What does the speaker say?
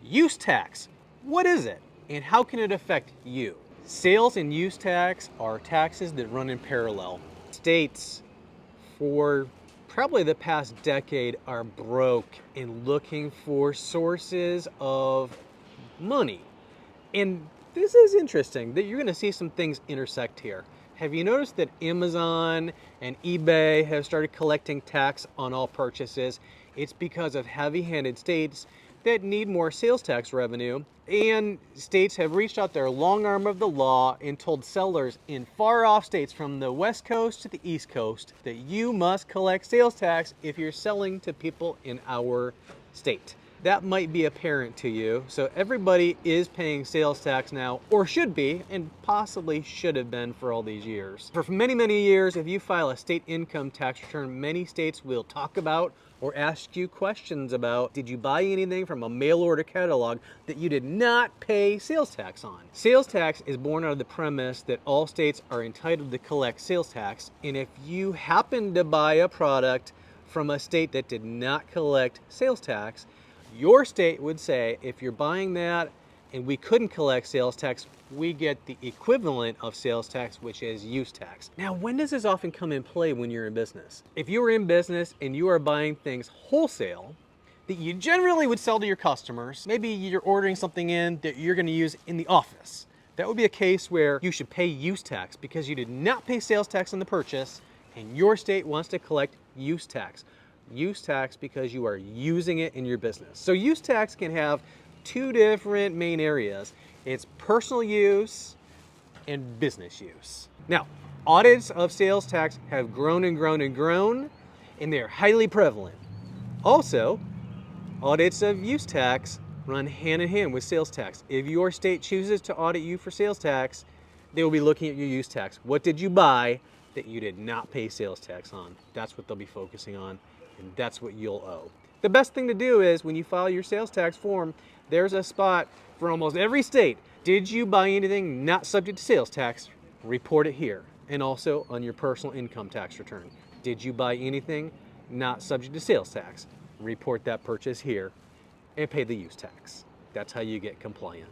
Use tax. What is it and how can it affect you? Sales and use tax are taxes that run in parallel. States for probably the past decade are broke in looking for sources of money. And this is interesting that you're going to see some things intersect here. Have you noticed that Amazon and eBay have started collecting tax on all purchases? It's because of heavy-handed states that need more sales tax revenue, and states have reached out their long arm of the law and told sellers in far-off states from the West Coast to the East Coast that you must collect sales tax if you're selling to people in our state. That might be apparent to you. So everybody is paying sales tax now, or should be, and possibly should have been for all these years. For many, many years, if you file a state income tax return, many states will talk about or ask you questions about, did you buy anything from a mail order catalog that you did not pay sales tax on? Sales tax is born out of the premise that all states are entitled to collect sales tax, and if you happen to buy a product from a state that did not collect sales tax, your state would say, if you're buying that and we couldn't collect sales tax, we get the equivalent of sales tax, which is use tax. Now, when does this often come in play when you're in business? If you are in business and you are buying things wholesale that you generally would sell to your customers, maybe you're ordering something in that you're going to use in the office. That would be a case where you should pay use tax because you did not pay sales tax on the purchase and your state wants to collect use tax. Use tax because you are using it in your business. So use tax can have two different main areas. It's personal use and business use. Now, audits of sales tax have grown and grown and grown, and they're highly prevalent. Also, audits of use tax run hand in hand with sales tax. If your state chooses to audit you for sales tax, they will be looking at your use tax. What did you buy that you did not pay sales tax on? That's what they'll be focusing on, and that's what you'll owe. The best thing to do is when you file your sales tax form, there's a spot for almost every state. Did you buy anything not subject to sales tax? Report it here. And also on your personal income tax return. Did you buy anything not subject to sales tax? Report that purchase here and pay the use tax. That's how you get compliant.